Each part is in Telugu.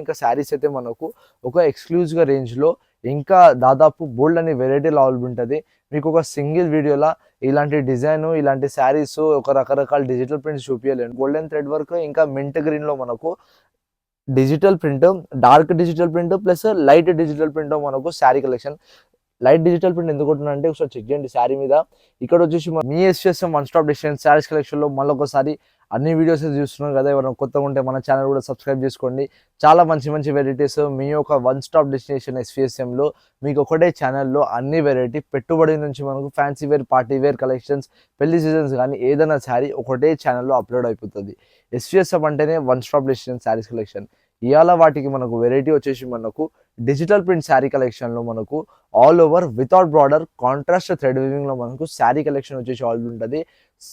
ఇంకా శారీస్ అయితే మనకు ఒక ఎక్స్క్లూజివ్గా రేంజ్లో ఇంకా దాదాపు బోల్డ్ అనే వెరైటీలు అవైలబుల్ ఉంటుంది. మీకు ఒక సింగిల్ వీడియోలో ఇలాంటి డిజైన్ ఇలాంటి శారీస్ ఒక రకరకాల డిజిటల్ ప్రింట్స్ చూపించలేను. గోల్డెన్ థ్రెడ్ వర్క్ ఇంకా మింట్ గ్రీన్లో మనకు digital print, dark digital print plus light digital print మనకు sari collection. Light digital print ఎందుకు ఉంటుందంటే ఒకసారి చెక్ చేయండి శారీ మీద. ఇక్కడ వచ్చేసి మీ SSM one stop destination saris కలెక్షన్లో మళ్ళీ ఒకసారి అన్ని వీడియోస్ చూస్తున్నాం కదా, ఎవరైనా కొత్తగా ఉంటే మన ఛానల్ కూడా సబ్స్క్రైబ్ చేసుకోండి. చాలా మంచి మంచి వెరైటీస్ మీ యొక్క వన్ స్టాప్ డెస్టినేషన్ ఎస్విఎస్ఎంలో మీకు ఒకటే ఛానల్లో అన్ని వెరైటీ పెట్టుబడి నుంచి మనకు fancy wear, party wear collections, పెళ్లి సీజన్స్ కానీ ఏదైనా శారీ ఒకటే ఛానల్లో అప్లోడ్ అయిపోతుంది. ఎస్విఎస్ఎం అంటేనే one stop destination saris collection. ఇవాళ వాటికి మనకు వెరైటీ వచ్చేసి మనకు డిజిటల్ ప్రింట్ శారీ కలెక్షన్లో మనకు all over without border contrast thread వీవింగ్లో మనకు శారీ కలెక్షన్ వచ్చేసి ఆల్ ఉంటుంది.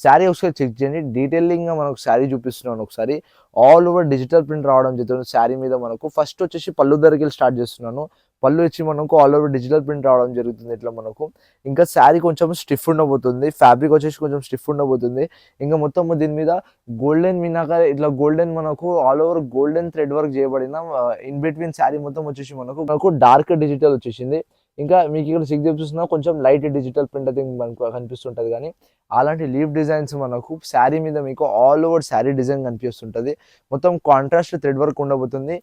శారీ ఒకసారి చెక్ చేయండి, డీటెయిలింగ్గా మనకు శారీ చూపిస్తున్నాను. ఒకసారి ఆల్ ఓవర్ డిజిటల్ ప్రింట్ రావడం జరుగుతుంది శారీ మీద. మనకు ఫస్ట్ వచ్చేసి పళ్ళు దగ్గరికి స్టార్ట్ చేస్తున్నాను. పళ్ళు వచ్చి మనకు ఆల్ ఓవర్ డిజిటల్ ప్రింట్ రావడం జరుగుతుంది. ఇట్లా మనకు ఇంకా శారీ కొంచెం స్టిఫ్ ఉండబోతుంది, ఫ్యాబ్రిక్ వచ్చేసి కొంచెం స్టిఫ్ ఉండబోతుంది. ఇంకా మొత్తం దీని మీద గోల్డెన్ మీనాక ఇట్లా గోల్డెన్ మనకు all over golden thread work చేయబడిన ఇన్ బిట్వీన్ శారీ మొత్తం వచ్చేసి మనకు డార్క్ డిజిటల్ వచ్చేసింది. ఇంకా మీకు ఇక్కడ చెక్ చూస్తున్నా కొంచెం లైట్ డిజిటల్ ప్రింట్ అయితే మనకు కనిపిస్తుంటుంది. కానీ అలాంటి లీఫ్ డిజైన్స్ మనకు శారీ మీద మీకు ఆల్ ఓవర్ శారీ డిజైన్ కనిపిస్తుంటుంది. మొత్తం కాంట్రాస్ట్ థ్రెడ్ వర్క్ ఉండబోతుంది.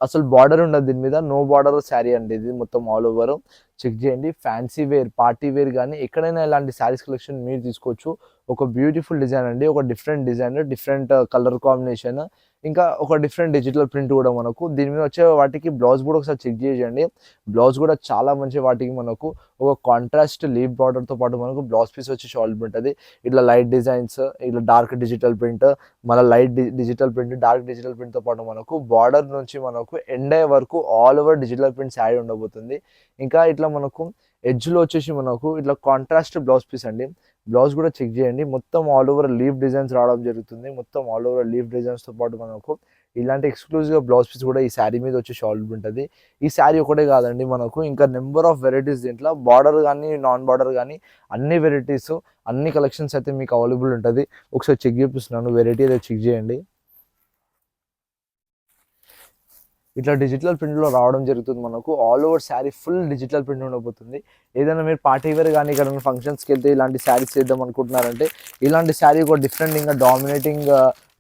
అసలు బార్డర్ ఉండదు దీని మీద, నో బార్డర్ శారీ అండి ఇది మొత్తం ఆల్ ఓవర్. చెక్ చేయండి. ఫ్యాన్సీ వేర్, పార్టీ వేర్ కానీ ఎక్కడైనా ఇలాంటి శారీస్ కలెక్షన్ మీరు తీసుకోవచ్చు. ఒక బ్యూటిఫుల్ డిజైన్ అండి, ఒక different design, different colour combination, ఇంకా ఒక డిఫరెంట్ డిజిటల్ ప్రింట్ కూడా మనకు దీని మీద వచ్చే వాటికి బ్లౌజ్ కూడా ఒకసారి చెక్ చేయండి. బ్లౌజ్ కూడా చాలా మంచి వాటికి మనకు ఒక కాంట్రాస్ట్ లీఫ్ బార్డర్తో పాటు మనకు బ్లౌజ్ పీస్ వచ్చి షాల్ ఉంటుంది. ఇట్లా లైట్ డిజైన్స్, ఇట్లా డార్క్ డిజిటల్ ప్రింట్, మళ్ళీ light digital print, dark digital ప్రింట్తో పాటు మనకు బార్డర్ నుంచి మనకు ఎండ్ అయ్యే వరకు all over digital print sari ఉండబోతుంది. ఇంకా ఇట్లా మనకు ఎడ్జ్లో వచ్చేసి మనకు ఇట్లా కాంట్రాస్ట్ బ్లౌజ్ పీస్ అండి. బ్లౌజ్ కూడా చెక్ చేయండి. మొత్తం ఆల్ ఓవర్ లీఫ్ డిజైన్స్ రావడం జరుగుతుంది. మొత్తం ఆల్ ఓవర్ లీఫ్ డిజైన్స్తో పాటు మనకు ఇలాంటి ఎక్స్క్లూజివ్గా బ్లౌజ్ పీస్ కూడా ఈ శారీ మీద వచ్చి షాల్ ఉంటుంది. ఈ శారీ ఒకటే కాదండి, మనకు ఇంకా నెంబర్ ఆఫ్ వెరైటీస్ దీంట్లో బార్డర్ కానీ నాన్ బార్డర్ కానీ అన్ని వెరైటీస్, అన్ని కలెక్షన్స్ అయితే మీకు అవైలబుల్ ఉంటుంది. ఒకసారి చెక్ చేపిస్తున్నాను, వెరైటీ అయితే చెక్ చేయండి. ఇట్లా డిజిటల్ ప్రింట్లో రావడం జరుగుతుంది. మనకు all over sari full digital print ఉండబోతుంది. ఏదైనా మీరు పార్టీ వేర్ కానీ ఇక్కడ ఫంక్షన్స్కి వెళ్తే ఇలాంటి శారీస్ చేద్దాం అనుకుంటున్నారంటే ఇలాంటి శారీ ఒక డిఫరెంట్ ఇంకా డామినేటింగ్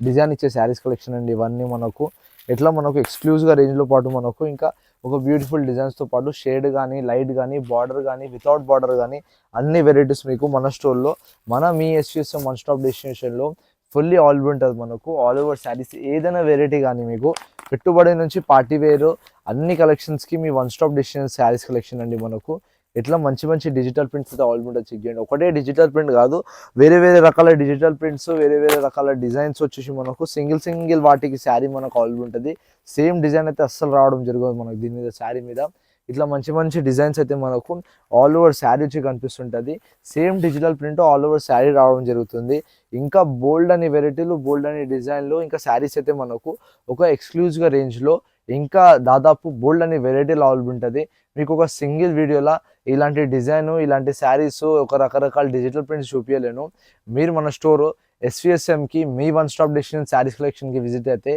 డిజైన్ ఇచ్చే శారీస్ కలెక్షన్ అండి ఇవన్నీ. మనకు ఎట్లా మనకు ఎక్స్క్లూజివ్గా రేంజ్లో పాటు మనకు ఇంకా ఒక బ్యూటిఫుల్ డిజైన్స్తో పాటు షేడ్ కానీ, లైట్ కానీ, బార్డర్ కానీ, వితౌట్ బార్డర్ కానీ అన్ని వెరైటీస్ మీకు మన స్టోర్లో, మన మీ ఎస్విఎస్ఎం వన్ స్టాప్ డెస్టినేషన్లో ఫుల్లీ ఆల్ ఉంటుంది. మనకు ఆల్ ఓవర్ శారీస్ ఏదైనా వెరైటీ కానీ మీకు పెట్టుబడి నుంచి పార్టీ వేరు అన్ని కలెక్షన్స్కి మీ one stop destination saris collection అండి. మనకు ఎట్లా మంచి మంచి డిజిటల్ ప్రింట్స్ అయితే ఆల్ ఉంటుంది. చెక్ చేయండి. ఒకటే డిజిటల్ ప్రింట్ కాదు, వేరే వేరే రకాల డిజిటల్ ప్రింట్స్, వేరే వేరే రకాల డిజైన్స్ వచ్చేసి మనకు సింగిల్ వాటికి శారీ మనకు ఆల్ ఉంటుంది. సేమ్ డిజైన్ అయితే అస్సలు రావడం జరగదు మనకు దీని మీద. శారీ మీద ఇట్లా మంచి మంచి డిజైన్స్ అయితే మనకు ఆల్ ఓవర్ శారీ వచ్చి కనిపిస్తుంటుంది. Same digital print all over sari రావడం జరుగుతుంది. ఇంకా బోల్డ్ అని వెరైటీలు, బోల్డ్ అని డిజైన్లు, ఇంకా శారీస్ అయితే మనకు ఒక ఎక్స్క్లూజివ్గా రేంజ్లో ఇంకా దాదాపు బోల్డ్ అని వెరైటీలు అవైలబుల్ ఉంటుంది. మీకు ఒక సింగిల్ వీడియోలో ఇలాంటి డిజైన్, ఇలాంటి శారీస్, ఒక రకరకాల డిజిటల్ ప్రింట్స్ చూపించలేను. మీరు మన స్టోర్ ఎస్విఎస్ఎంకి మీ వన్ స్టాప్ డెస్టినేషన్ శారీస్ కలెక్షన్కి విజిట్ అయితే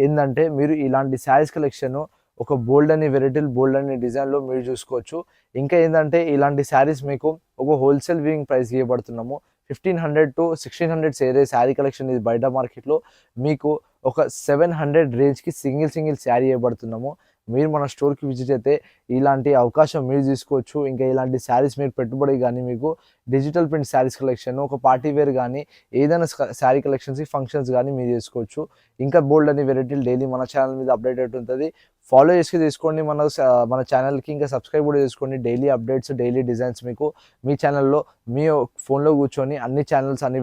ఏంటంటే మీరు ఇలాంటి శారీస్ కలెక్షన్ ఒక బోల్డ్ అని వెరైటీలు, బోల్డ్ అని డిజైన్లో మీరు చూసుకోవచ్చు. ఇంకా ఏంటంటే ఇలాంటి శారీస్ మీకు ఒక హోల్సేల్ వీవింగ్ ప్రైస్ ఇవ్వబడుతున్నాము. 1500 to 1600 సేరే శారీ కలెక్షన్ ఇది బయట మార్కెట్లో మీకు ఒక 700 రేంజ్కి సింగిల్ శారీ ఇవ్వబడుతున్నాము. మీరు మన స్టోర్కి విజిట్ అయితే ఇలాంటి అవకాశం మీరు తీసుకోవచ్చు. ఇంకా ఇలాంటి శారీస్ మీరు పెట్టుబడి కానీ మీకు డిజిటల్ ప్రింట్ శారీస్ కలెక్షన్, ఒక పార్టీ వేర్ కానీ ఏదైనా శారీ కలెక్షన్స్కి ఫంక్షన్స్ కానీ మీరు చేసుకోవచ్చు. ఇంకా బోల్డ్ అని వెరైటీలు డైలీ మన ఛానల్ మీద అప్డేట్ ఉంటుంది. ఫాలో చేసి తీసుకోండి మన ఛానల్కి. ఇంకా సబ్స్క్రైబ్ కూడా చేసుకోండి. డైలీ అప్డేట్స్, డైలీ డిజైన్స్ మీకు మీ ఛానల్లో మీ ఫోన్లో కూర్చొని అన్ని ఛానల్స్, అన్ని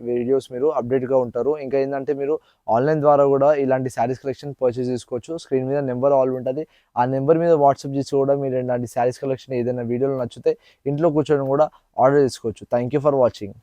వీడియోస్ మీరు అప్డేట్గా ఉంటారు. ఇంకా ఏంటంటే మీరు ఆన్లైన్ ద్వారా కూడా ఇలాంటి శారీస్ కలెక్షన్ పర్చేస్ చేసుకోవచ్చు. స్క్రీన్ మీద నెంబర్ ఆల్ ఉంటుంది. ఆ నెంబర్ మీద వాట్సాప్ చేసి కూడా మీరు ఇలాంటి శారీస్ కలెక్షన్ ఏదైనా వీడియోలు నచ్చితే ఇంట్లో కూర్చొని కూడా ఆర్డర్ చేసుకోవచ్చు. Thank you for watching.